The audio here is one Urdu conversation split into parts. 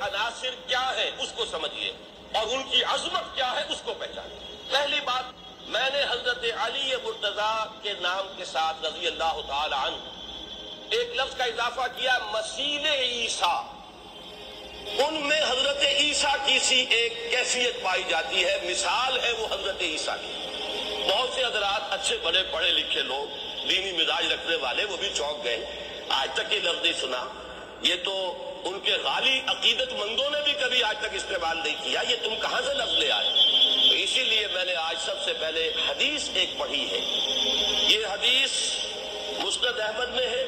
عناصر کیا ہے اس کو سمجھیے اور ان کی عظمت کیا ہے اس کو پہچانیے۔ پہلی بات، میں نے حضرت علی مرتضیٰ کے نام کے ساتھ رضی اللہ تعالی عنہ ایک لفظ کا اضافہ کیا، مسیل عیسیٰ۔ ان میں حضرت عیسیٰ کی سی ایک کیفیت پائی جاتی ہے، مثال ہے وہ حضرت عیسیٰ کی۔ بہت سے حضرات اچھے بڑے پڑھے لکھے لوگ، دینی مزاج رکھنے والے، وہ بھی چونک گئے، آج تک یہ لفظ نہیں سنا۔ یہ تو ان کے غالی عقیدت مندوں نے بھی کبھی آج تک استعمال نہیں کیا، یہ تم کہاں سے لفظ لے آئے؟ تو اسی لیے میں نے آج سب سے پہلے حدیث ایک پڑھی ہے۔ یہ حدیث مسند احمد میں ہے،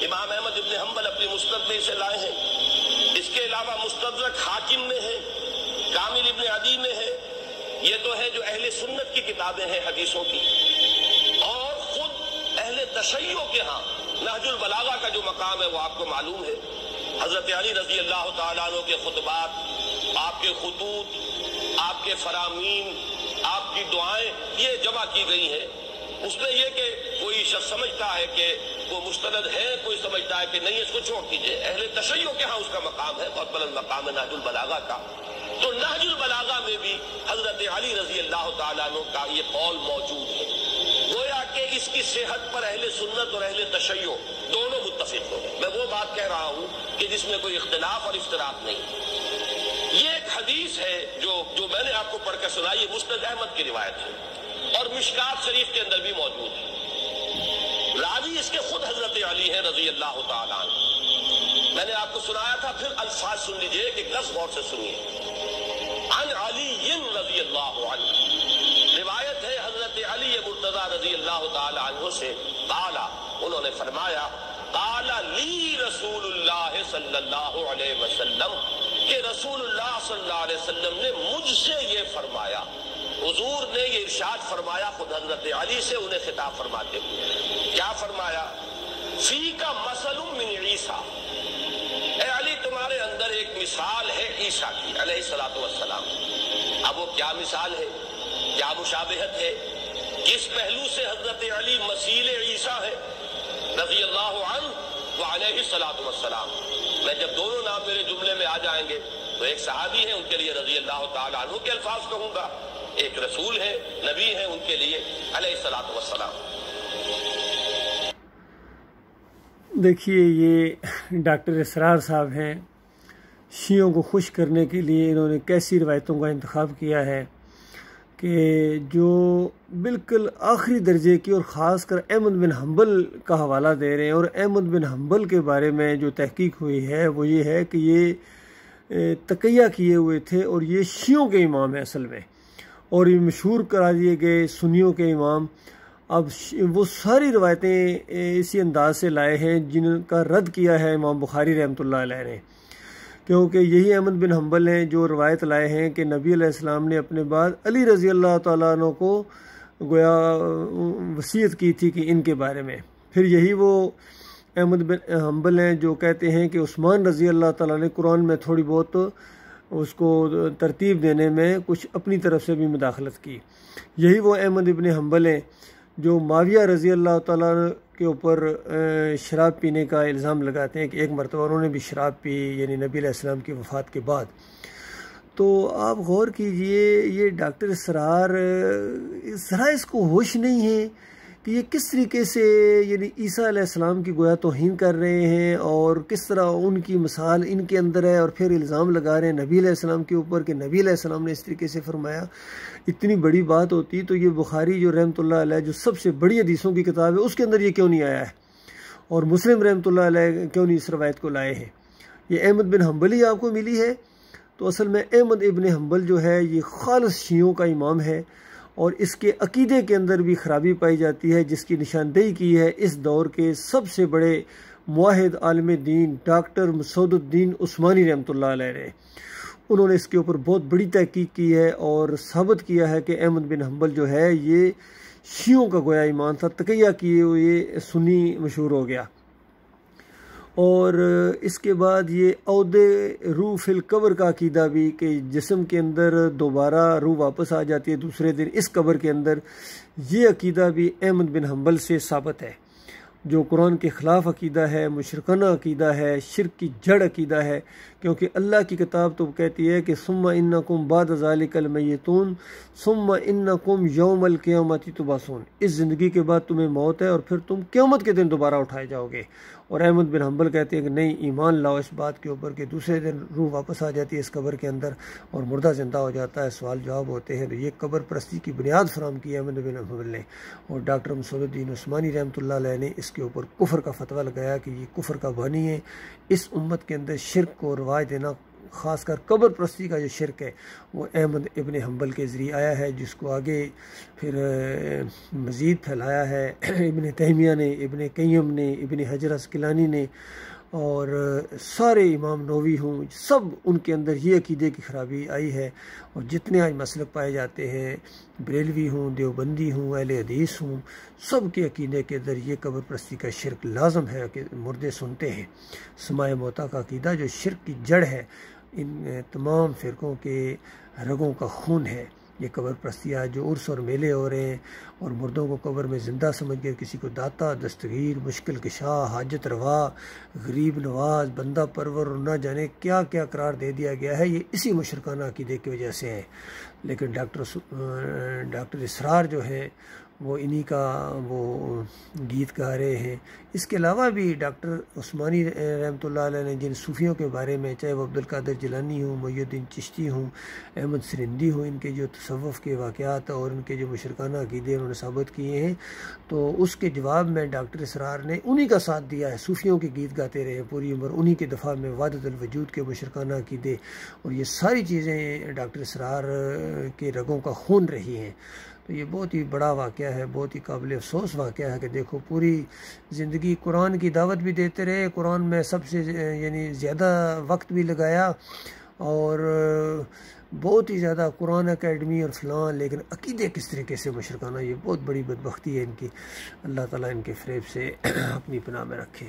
امام احمد ابن حنبل اپنی مسند میں اسے لائے ہیں۔ اس کے علاوہ مستدرک حاکم میں ہے، کامل ابن عدی میں ہے۔ یہ تو ہے جو اہل سنت کی کتابیں ہیں حدیثوں کی، اور خود اہل تشیع کے ہاں نہج البلاغہ کا جو مقام ہے وہ آپ کو معلوم ہے۔ حضرت علی رضی اللہ تعالیٰ عنہ کے خطبات، آپ کے خطوط، آپ کے فرامین، آپ کی دعائیں یہ جمع کی گئی ہیں۔ اس میں یہ کہ کوئی شخص سمجھتا ہے کہ وہ مستند ہے، کوئی سمجھتا ہے کہ نہیں، اس کو چھوڑ دیجیے۔ اہل تشیع کے ہاں اس کا مقام ہے، بہت بلند مقام ہے نہج البلاغہ کا۔ تو نہج البلاغہ میں بھی حضرت علی رضی اللہ تعالیٰ عنہ کا یہ قول موجود ہے۔ گویا کہ اس کی صحت پر اہل سنت اور اہل تشیع دونوں متفق ہو گئے۔ میں وہ بات کہہ رہا ہوں کہ جس میں کوئی اختلاف اور افتراق نہیں۔ یہ ایک حدیث ہے جو میں نے آپ کو پڑھ کر سنائی، یہ مسند احمد کی روایت ہے اور مشکات شریف کے اندر بھی موجود ہے۔ راوی اس کے خود حضرت علی ہیں رضی اللہ تعالیٰ عنہ۔ میں نے آپ کو سنایا تھا، پھر الفاظ سن لیجئے، ایک لفظ غور سے سنیے۔ عن علی رضی اللہ عنہ، روایت ہے حضرت علی مرتضیٰ رضی اللہ تعالی عنہ سے، قال، انہوں نے فرمایا، قال لی رسول اللہ صلی اللہ علیہ وسلم، کہ رسول اللہ صلی اللہ علیہ وسلم نے مجھ سے یہ فرمایا۔ حضور نے یہ ارشاد فرمایا خود حضرت علی سے انہیں خطاب فرماتے ہوئے۔ کیا فرمایا؟ فیک مثل من عیسیٰ، اے علی تمہارے اندر ایک مثال ہے عیسیٰ کی علیہ الصلوۃ والسلام۔ اب وہ کیا مثال ہے، کیا مشابہت ہے، کس پہلو سے حضرت علی مثیل عیسیٰ ہے رضی اللہ عنہ وعلیہ الصلوۃ والسلام؟ میں جب دونوں نام میرے جملے میں آ جائیں گے تو ایک صحابی ہیں، ان کے لیے رضی اللہ تعالی عنہ کے الفاظ کہوں گا، ایک رسول ہے، نبی ہے، ان کے لیے علیہ الصلوۃ والسلام۔ دیکھیے، یہ ڈاکٹر اسرار صاحب ہیں، شیعوں کو خوش کرنے کے لیے انہوں نے کیسی روایتوں کا انتخاب کیا ہے کہ جو بالکل آخری درجے کی، اور خاص کر احمد بن حنبل کا حوالہ دے رہے ہیں۔ اور احمد بن حنبل کے بارے میں جو تحقیق ہوئی ہے وہ یہ ہے کہ یہ تقیہ کیے ہوئے تھے اور یہ شیعوں کے امام ہیں اصل میں، اور یہ مشہور کرا دیے گئے سنیوں کے امام۔ اب وہ ساری روایتیں اسی انداز سے لائے ہیں جن کا رد کیا ہے امام بخاری رحمۃ اللہ علیہ نے، کیونکہ یہی احمد بن حنبل ہیں جو روایت لائے ہیں کہ نبی علیہ السلام نے اپنے بعد علی رضی اللہ تعالیٰ عنہ کو گویا وصیت کی تھی کہ ان کے بارے میں۔ پھر یہی وہ احمد بن حنبل ہیں جو کہتے ہیں کہ عثمان رضی اللہ تعالیٰ نے قرآن میں تھوڑی بہت اس کو ترتیب دینے میں کچھ اپنی طرف سے بھی مداخلت کی۔ یہی وہ احمد ابن حنبل ہیں جو معاویہ رضی اللہ تعالیٰ کے اوپر شراب پینے کا الزام لگاتے ہیں کہ ایک مرتبہ انہوں نے بھی شراب پی، یعنی نبی علیہ السلام کی وفات کے بعد۔ تو آپ غور کیجئے، یہ ڈاکٹر اسرار ذرا اس کو ہوش نہیں ہے کہ یہ کس طریقے سے یعنی عیسیٰ علیہ السلام کی گویا توہین کر رہے ہیں، اور کس طرح ان کی مثال ان کے اندر ہے، اور پھر الزام لگا رہے ہیں نبی علیہ السلام کے اوپر کہ نبی علیہ السلام نے اس طریقے سے فرمایا۔ اتنی بڑی بات ہوتی تو یہ بخاری جو رحمۃ اللہ علیہ جو سب سے بڑی حدیثوں کی کتاب ہے اس کے اندر یہ کیوں نہیں آیا ہے، اور مسلم رحمۃ اللہ علیہ کیوں نہیں اس روایت کو لائے ہیں؟ یہ احمد بن حنبل ہی آپ کو ملی ہے۔ تو اصل میں احمد ابن حنبل جو ہے یہ خالص شیعوں کا امام ہے، اور اس کے عقیدے کے اندر بھی خرابی پائی جاتی ہے، جس کی نشاندہی کی ہے اس دور کے سب سے بڑے موحد عالم دین ڈاکٹر مسعود الدین عثمانی رحمۃ اللہ علیہ نے۔ انہوں نے اس کے اوپر بہت بڑی تحقیق کی ہے اور ثابت کیا ہے کہ احمد بن حنبل جو ہے یہ شیعوں کا گویا ایمان تھا، تقیہ کیے ہوئے سنی مشہور ہو گیا۔ اور اس کے بعد یہ عود روح فی القبر کا عقیدہ بھی، کہ جسم کے اندر دوبارہ روح واپس آ جاتی ہے دوسرے دن اس قبر کے اندر، یہ عقیدہ بھی احمد بن حنبل سے ثابت ہے۔ جو قرآن کے خلاف عقیدہ ہے، مشرکانہ عقیدہ ہے، شرک کی جڑ عقیدہ ہے، کیونکہ اللہ کی کتاب تو کہتی ہے کہ ثم انکم بعد ذالک المیتون ثم انکم یوم القیامت تبعثون، اس زندگی کے بعد تمہیں موت ہے اور پھر تم قیامت کے دن دوبارہ اٹھائے جاؤ گے۔ اور احمد بن حنبل کہتے ہیں کہ نہیں، ایمان لاؤ اس بات کے اوپر کہ دوسرے دن روح واپس آ جاتی ہے اس قبر کے اندر اور مردہ زندہ ہو جاتا ہے، سوال جواب ہوتے ہیں۔ تو یہ قبر پرستی کی بنیاد فراہم کی احمد بن حنبل نے، اور ڈاکٹر مسعود الدین عثمانی رحمۃ اللہ علیہ نے اس کے اوپر کفر کا فتویٰ لگایا کہ یہ کفر کا بانی ہے۔ اس امت کے اندر شرک کو رواج دینا، خاص کر قبر پرستی کا جو شرک ہے وہ احمد ابن حنبل کے ذریعے آیا ہے، جس کو آگے پھر مزید پھیلایا ہے ابن تیمیہ نے، ابن قیم نے، ابن حجر عسقلانی نے، اور سارے امام نووی ہوں، سب ان کے اندر یہ عقیدے کی خرابی آئی ہے۔ اور جتنے آج مسلک پائے جاتے ہیں، بریلوی ہوں، دیوبندی ہوں، اہل حدیث ہوں، سب کے عقیدے کے اندر یہ قبر پرستی کا شرک لازم ہے کہ مردے سنتے ہیں۔ سماع موتیٰ کا عقیدہ جو شرک کی جڑ ہے، ان تمام فرقوں کے رگوں کا خون ہے۔ یہ قبر پرستی آج جو عرس اور میلے ہو رہے ہیں اور مردوں کو قبر میں زندہ سمجھ کر کسی کو داتا، دستگیر، مشکل کشا، حاجت روا، غریب نواز، بندہ پرور اور نہ جانے کیا کیا قرار دے دیا گیا ہے، یہ اسی مشرکانہ عقیدے کی وجہ سے ہے۔ لیکن ڈاکٹر اسرار جو ہے وہ انہی کا وہ گیت گا رہے ہیں۔ اس کے علاوہ بھی ڈاکٹر عثمانی رحمۃ اللہ علیہ نے جن صوفیوں کے بارے میں، چاہے وہ عبدالقادر جیلانی ہوں، محی الدین چشتی ہوں، احمد سرندی ہوں، ان کے جو تصوف کے واقعات اور ان کے جو مشرکانہ عقیدے انہوں نے ثابت کیے ہیں، تو اس کے جواب میں ڈاکٹر اسرار نے انہی کا ساتھ دیا ہے۔ صوفیوں کے گیت گاتے رہے پوری عمر، انہی کے دفاع میں وحدت الوجود کے مشرکانہ عقیدے، اور یہ ساری چیزیں ڈاکٹر اسرار کے رگوں کا خون رہی ہیں۔ تو یہ بہت ہی بڑا واقعہ ہے، بہت ہی قابل افسوس واقعہ ہے کہ دیکھو پوری زندگی قرآن کی دعوت بھی دیتے رہے، قرآن میں سب سے یعنی زیادہ وقت بھی لگایا، اور بہت ہی زیادہ قرآن اکیڈمی اور فلاں، لیکن عقیدے کس طریقے سے مشرکانہ، یہ بہت بڑی بدبختی ہے ان کی۔ اللہ تعالیٰ ان کے فریب سے اپنی پناہ میں رکھے۔